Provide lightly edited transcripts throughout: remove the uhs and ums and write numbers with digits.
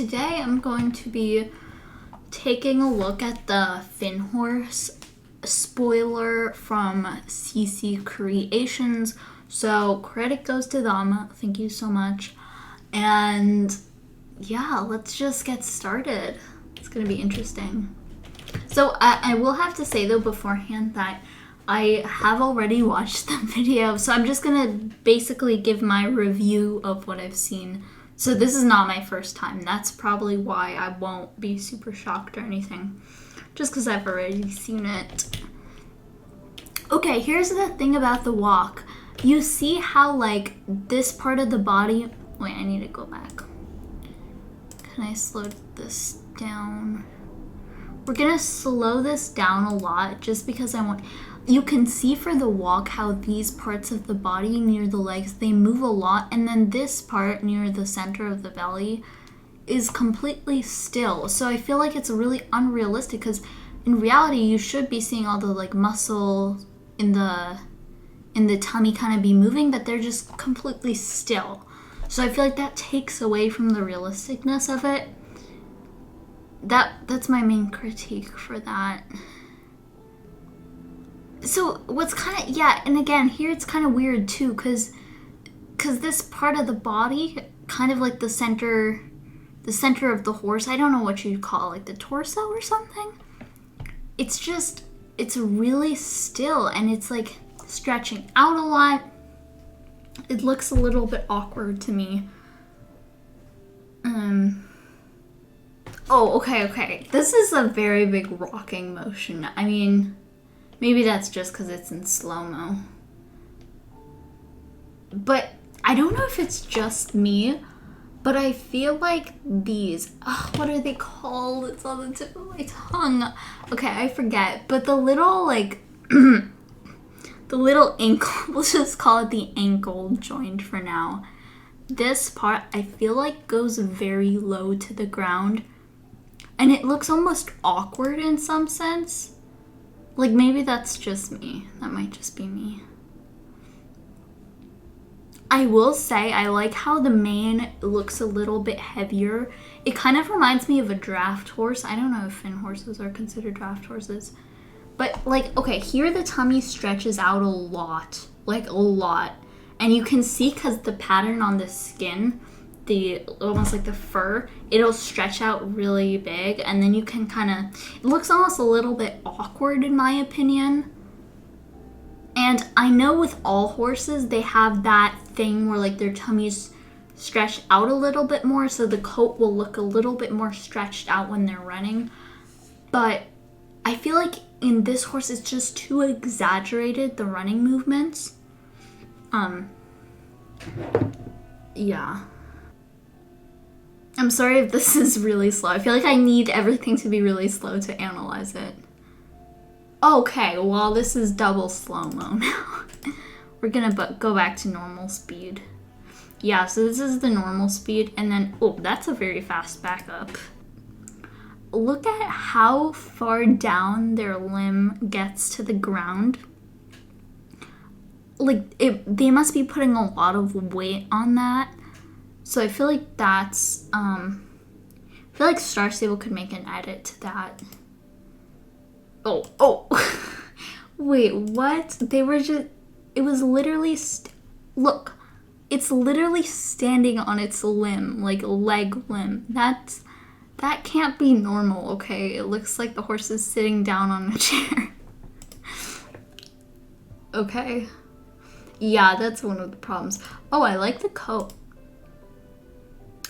today I'm going to be taking a look at the Finnhorse spoiler from 𝐀𝐬𝐤𝐞𝐪 Creations. So credit goes to them. Thank you so much. And yeah, let's just get started. It's gonna be interesting. So I will have to say though beforehand that I have already watched the video, so I'm just gonna basically give my review of what I've seen. So this is not my first time. That's probably why I won't be super shocked or anything, just because I've already seen it. Okay, here's the thing about the walk. You see how like this part of the body, wait, I need to go back. Can I slow this down? We're gonna slow this down a lot just because I want, you can see for the walk how these parts of the body near the legs, they move a lot, and then this part near the center of the belly is completely still. So I feel like it's really unrealistic because in reality you should be seeing all the like muscle in the tummy kind of be moving, but they're just completely still. So I feel like that takes away from the realisticness of it. That's my main critique for that. So what's kind of, yeah, and again, here it's kind of weird too, because this part of the body, kind of like the center of the horse, I don't know what you'd call it, like the torso or something. It's really still, and it's like stretching out a lot. It looks a little bit awkward to me. Oh, okay. This is a very big rocking motion. I mean, maybe that's just because it's in slow-mo. But I don't know if it's just me, but I feel like these, what are they called? It's on the tip of my tongue. Okay, I forget. But the little, like, the little ankle, we'll just call it the ankle joint for now. This part, I feel like, goes very low to the ground. And it looks almost awkward in some sense. Like, maybe that's just me. That might just be me. I will say, I like how the mane looks a little bit heavier. It kind of reminds me of a draft horse. I don't know if Finnhorses are considered draft horses. But, like, okay, here the tummy stretches out a lot. Like, a lot. And you can see, because the pattern on the skin, almost like the fur, it'll stretch out really big, and then you can kind of, it looks almost a little bit awkward in my opinion. And I know with all horses they have that thing where like their tummies stretch out a little bit more, so the coat will look a little bit more stretched out when they're running. But I feel like in this horse it's just too exaggerated, the running movements. Yeah. I'm sorry if this is really slow. I feel like I need everything to be really slow to analyze it. Okay, well, this is double slow-mo now. We're gonna go back to normal speed. Yeah, so this is the normal speed, and then, oh, that's a very fast backup. Look at how far down their limb gets to the ground. Like, they must be putting a lot of weight on that. So I feel like that's, I feel like Star Stable could make an edit to that. Oh, wait, what? They were just, it was literally, look, it's literally standing on its limb, like leg limb. That can't be normal, okay? It looks like the horse is sitting down on a chair. Okay. Yeah, that's one of the problems. Oh, I like the coat.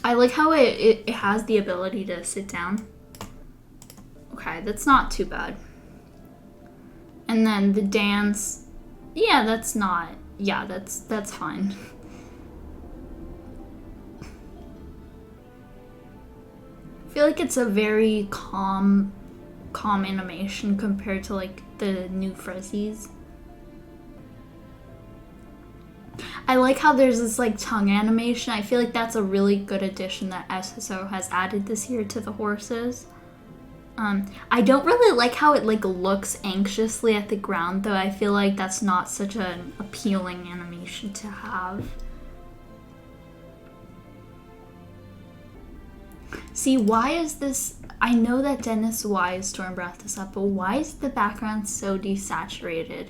I like how it has the ability to sit down. Okay, that's not too bad. And then the dance, yeah, that's fine. I feel like it's a very calm animation compared to like the new Frizzies. I like how there's this like tongue animation. I feel like that's a really good addition that SSO has added this year to the horses. I don't really like how it like looks anxiously at the ground though. I feel like that's not such an appealing animation to have. See, why is this? I know that Dennis Storm brought this up, but why is the background so desaturated?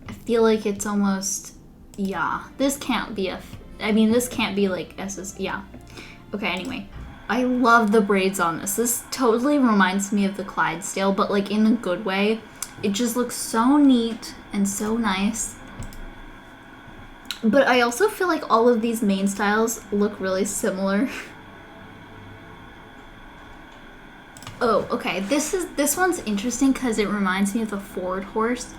I feel like it's almost, yeah, this can't be this can't be like SS, yeah. Okay, anyway, I love the braids on this. This totally reminds me of the Clydesdale, but like in a good way. It just looks so neat and so nice. But I also feel like all of these main styles look really similar. Oh, okay, this one's interesting because it reminds me of the Ford horse.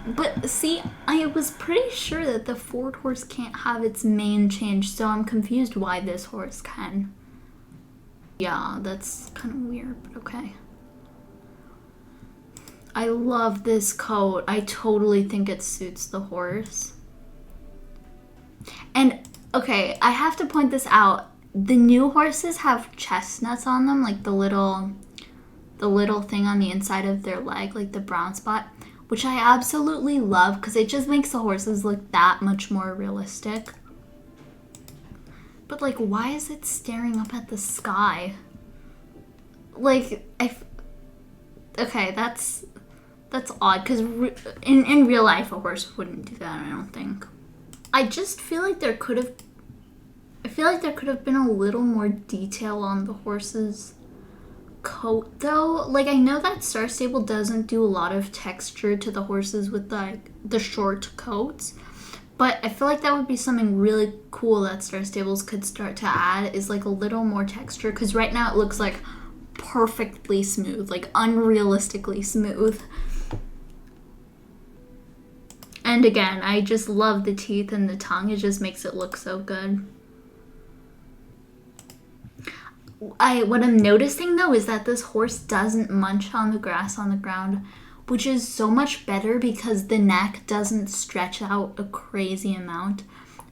But see, I was pretty sure that the Ford horse can't have its mane changed, so I'm confused why this horse can. Yeah, that's kind of weird, but okay. I love this coat. I totally think it suits the horse. And, okay, I have to point this out. The new horses have chestnuts on them, like the little thing on the inside of their leg, like the brown spot, which I absolutely love because it just makes the horses look that much more realistic. But like, why is it staring up at the sky? Like, okay, that's odd because in real life a horse wouldn't do that, I don't think. I just feel like there could have been a little more detail on the horse's coat though. Like, I know that Star Stable doesn't do a lot of texture to the horses with like the short coats, but I feel like that would be something really cool that Star Stables could start to add, is like a little more texture, because right now it looks like perfectly smooth, like unrealistically smooth. And again, I just love the teeth and the tongue. It just makes it look so good. What I'm noticing though is that this horse doesn't munch on the grass on the ground, which is so much better because the neck doesn't stretch out a crazy amount.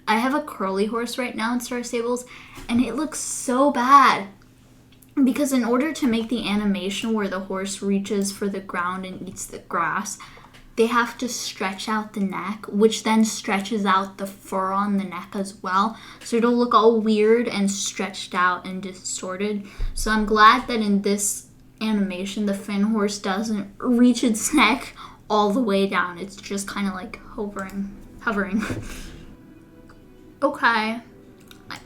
I have a curly horse right now in Star Stables, and it looks so bad because in order to make the animation where the horse reaches for the ground and eats the grass, they have to stretch out the neck, which then stretches out the fur on the neck as well. So it'll look all weird and stretched out and distorted. So I'm glad that in this animation, the Finnhorse doesn't reach its neck all the way down. It's just kind of like hovering. Okay.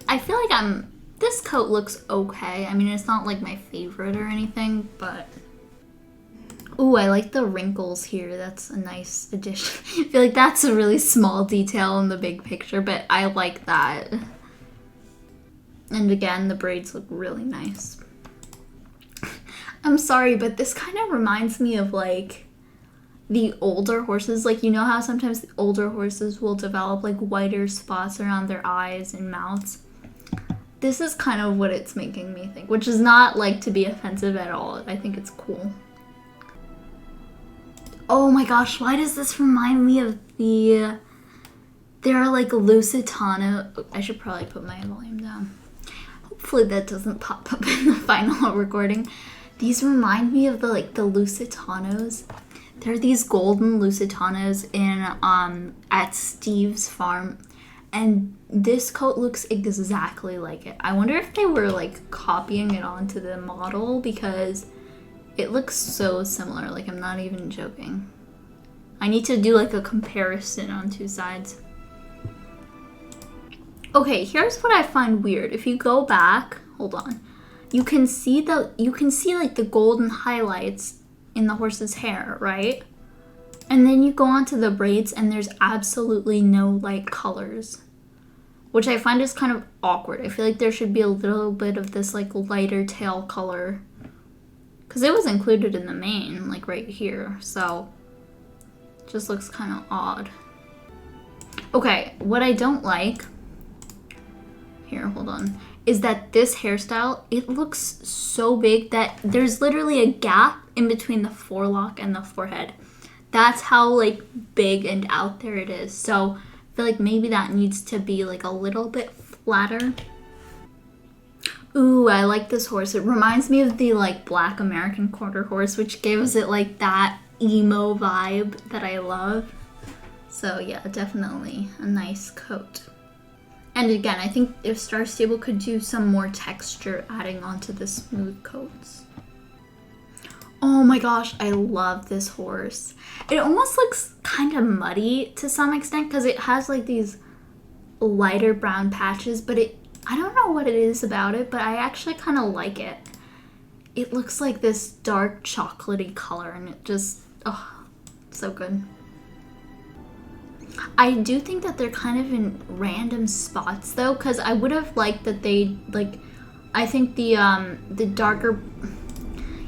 I feel like this coat looks okay. I mean, it's not like my favorite or anything, but... Ooh, I like the wrinkles here. That's a nice addition. I feel like that's a really small detail in the big picture, but I like that. And again, the braids look really nice. I'm sorry, but this kind of reminds me of like the older horses. Like, you know how sometimes the older horses will develop like whiter spots around their eyes and mouths? This is kind of what it's making me think, which is not like to be offensive at all. I think it's cool. Oh my gosh, why does this remind me of there are like Lusitano. I should probably put my volume down. Hopefully that doesn't pop up in the final recording. These remind me of the Lusitanos. There are these golden Lusitanos at Steve's farm, and this coat looks exactly like it. I wonder if they were like copying it onto the model because it looks so similar. Like, I'm not even joking. I need to do like a comparison on two sides. Okay, here's what I find weird. If you go back, hold on. You can see like the golden highlights in the horse's hair, right? And then you go onto the braids and there's absolutely no light colors, which I find is kind of awkward. I feel like there should be a little bit of this like lighter tail color, because it was included in the mane, like right here, so it just looks kind of odd. Okay, what I don't like, here, hold on, is that this hairstyle, it looks so big that there's literally a gap in between the forelock and the forehead. That's how like big and out there it is. So I feel like maybe that needs to be like a little bit flatter. Ooh, I like this horse. It reminds me of the like black American quarter horse, which gives it like that emo vibe that I love. So yeah, definitely a nice coat. And again, I think if Star Stable could do some more texture adding onto the smooth coats. Oh my gosh, I love this horse. It almost looks kind of muddy to some extent because it has like these lighter brown patches, but I don't know what it is about it, but I actually kind of like it. It looks like this dark chocolatey color and it just, oh, so good. I do think that they're kind of in random spots though, because I would have liked that they, like, I think the darker,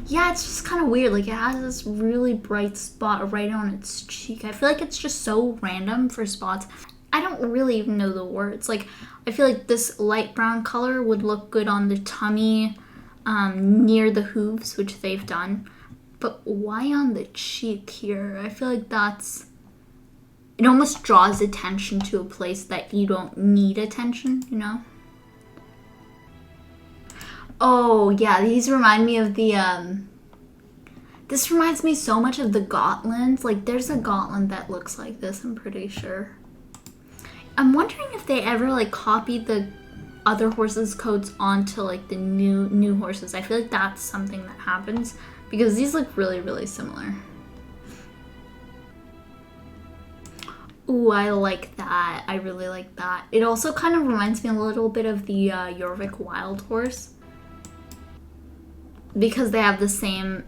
yeah, it's just kind of weird. Like, it has this really bright spot right on its cheek. I feel like it's just so random for spots. I don't really even know the words. Like, I feel like this light brown color would look good on the tummy, near the hooves, which they've done. But why on the cheek here? I feel like it almost draws attention to a place that you don't need attention, you know? Oh, yeah, these remind me of this reminds me so much of the Gotlands. Like, there's a Gotland that looks like this, I'm pretty sure. I'm wondering if they ever, like, copied the other horses' coats onto, like, the new horses. I feel like that's something that happens because these look really, really similar. Ooh, I like that. I really like that. It also kind of reminds me a little bit of the 𝐀𝐬𝐤𝐞𝐪𝐿 Wild Horse because they have the same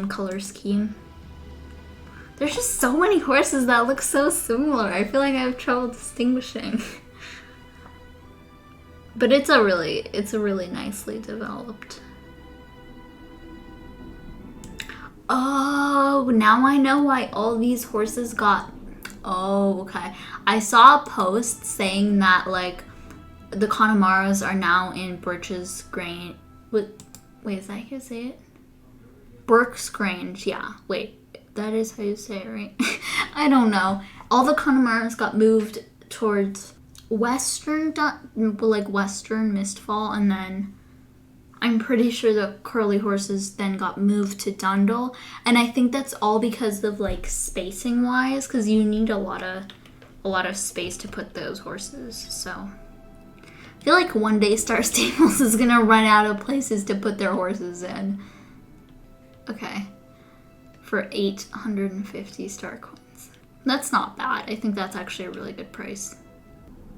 color scheme. There's just so many horses that look so similar. I feel like I have trouble distinguishing. But it's a really nicely developed. Oh, now I know why all these horses got. Oh, okay. I saw a post saying that, like, the Connemara's are now in Birch's Grange. Wait, is that how you say it? Birch's Grange, yeah. Wait, that is how you say it, right? I don't know. All the Connemara's got moved towards western Mistfall, and then I'm pretty sure the curly horses then got moved to Dundle, and I think that's all because of, like, spacing wise, because you need a lot of space to put those horses. So I feel like one day Star Stables is gonna run out of places to put their horses in. Okay, for 850 star coins. That's not bad. I think that's actually a really good price.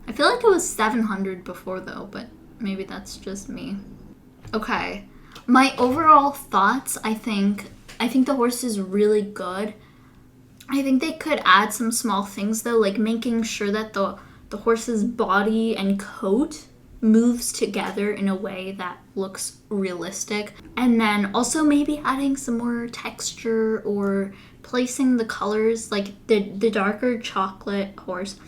I feel like it was 700 before though, but maybe that's just me. Okay, my overall thoughts, I think the horse is really good. I think they could add some small things though, like making sure that the horse's body and coat moves together in a way that looks realistic. And then also maybe adding some more texture or placing the colors, like the darker chocolate horse.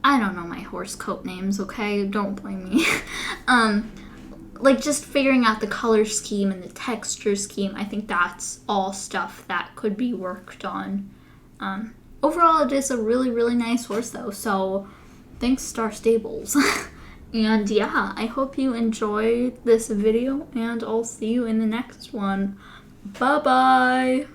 I don't know my horse coat names, okay? Don't blame me. Like just figuring out the color scheme and the texture scheme, I think that's all stuff that could be worked on. Overall, it is a really, really nice horse though, so thanks Star Stables. And yeah, I hope you enjoyed this video, and I'll see you in the next one. Bye-bye!